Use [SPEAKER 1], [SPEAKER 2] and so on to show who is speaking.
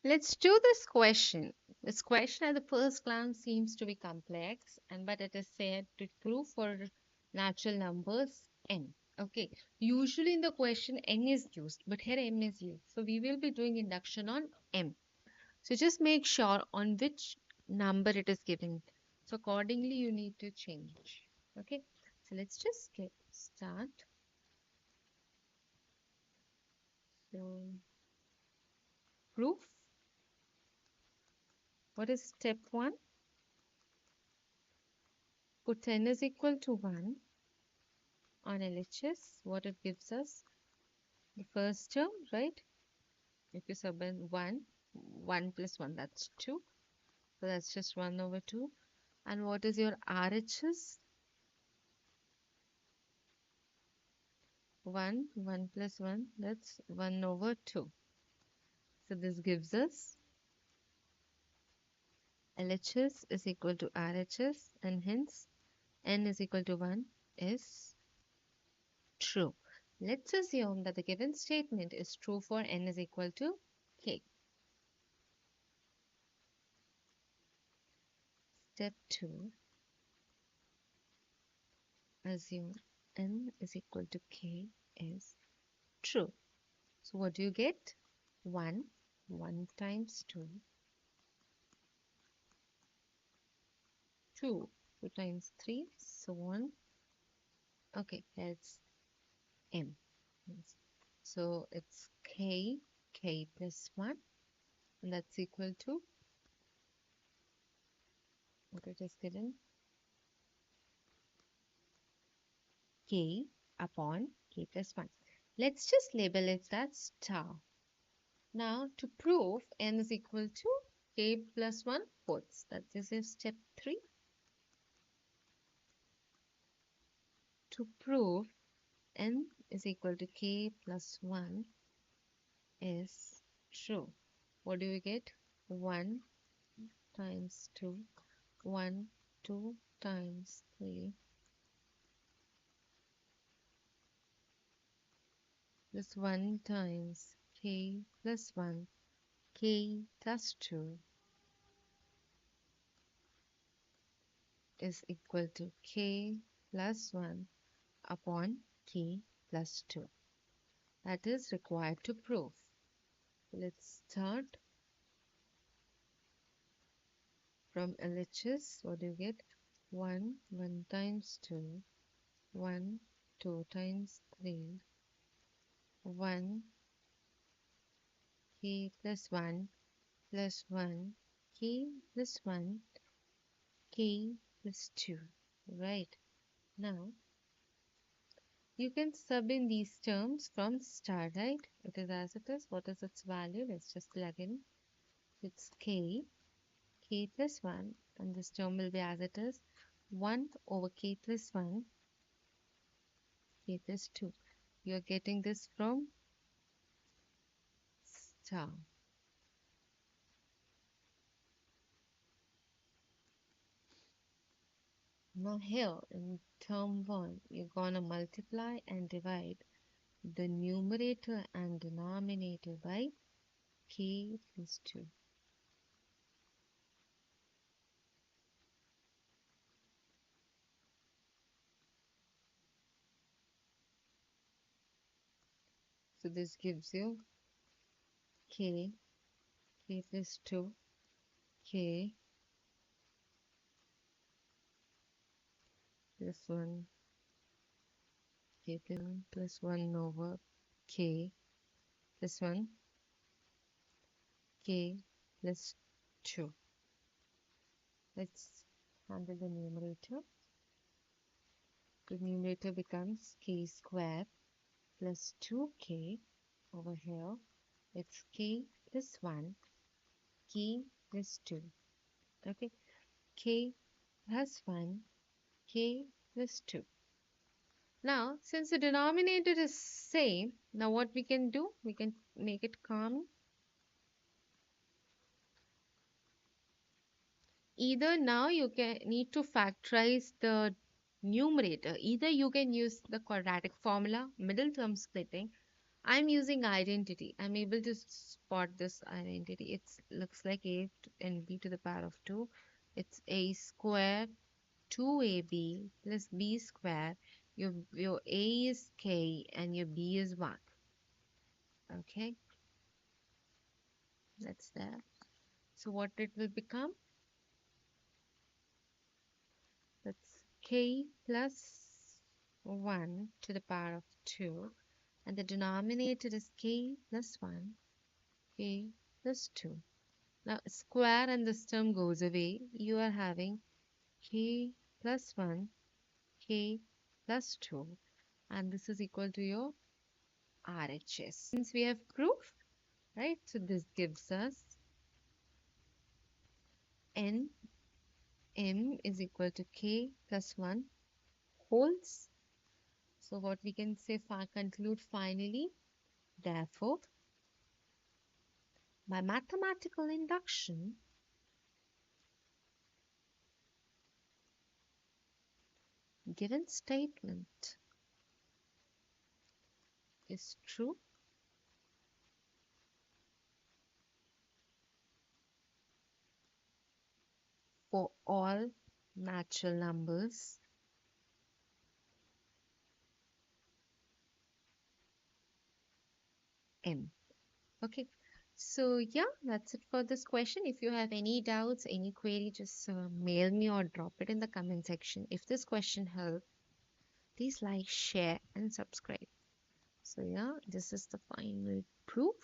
[SPEAKER 1] Let's do this question. This question at the first glance seems to be complex, and but it is said to prove for natural numbers n. Okay, usually in the question n is used, but here m is used. So we will be doing induction on m. So just make sure on which number it is given. So accordingly you need to change. Okay, so let's just get start. So proof. What is step 1? Put n is equal to 1 on LHS. What it gives us? The first term, right? If you sub in 1, 1 plus 1, that's 2. So that's just 1 over 2. And what is your RHS? 1, 1 plus 1, that's 1 over 2. So this gives us LHS is equal to RHS, and hence n is equal to 1 is true. Let's assume that the given statement is true for n is equal to k. Step 2, assume n is equal to k is true. So what do you get? 1, 1 times 2, 2, 2 times 3, so on. Okay, that's m. So it's k, k plus 1, and that's equal to what it is given, k upon k plus 1. Let's just label it as star. Now to prove n is equal to k plus 1 fourths, that is step 3. To prove n is equal to k plus 1 is true. What do we get? 1 times 2, 1, 2 times 3, plus 1 times k plus 1, k plus 2 is equal to k plus 1 upon k plus 2. That is required to prove. Let's start from LHS. What do you get? 1, 1 times 2, 1, 2 times 3, 1, k plus 1 plus 1, k plus 1, k plus 2. Right. Now, you can sub in these terms from star, right? It is as it is. What is its value? Let's just plug in. It's k, k plus 1, and this term will be as it is. 1 over k plus 1, k plus 2. You are getting this from star. Now here in term 1, you're gonna multiply and divide the numerator and denominator by k plus 2. So this gives you k, k plus 2, k plus 1, k plus 1 over k plus 1, k plus 2. Let's handle the numerator. The numerator becomes k square plus 2k over here. It's k plus 1, k plus 2. Okay, k plus 1, k plus 2. Now, since the denominator is same, now what we can do? We can make it common. Either now you can need to factorize the numerator. Either you can use the quadratic formula, middle term splitting, I'm using identity. I'm able to spot this identity. It looks like a and b to the power of 2. It's a square 2ab plus b square. Your a is k and your b is 1. Okay, that's there. So what it will become? That's k plus 1 to the power of 2, and the denominator is k plus 1, k plus 2. Now square and this term goes away. You are having k plus 1, k plus 2, and this is equal to your RHS. Since we have proof, right? So this gives us n m is equal to k plus 1 wholes. So what we can say, conclude finally, therefore, by mathematical induction, given statement is true for all natural numbers m. Okay, so yeah, that's it for this question. If you have any doubts, any query, just mail me or drop it in the comment section. If this question helped, please like, share, and subscribe. So yeah, this is the final proof.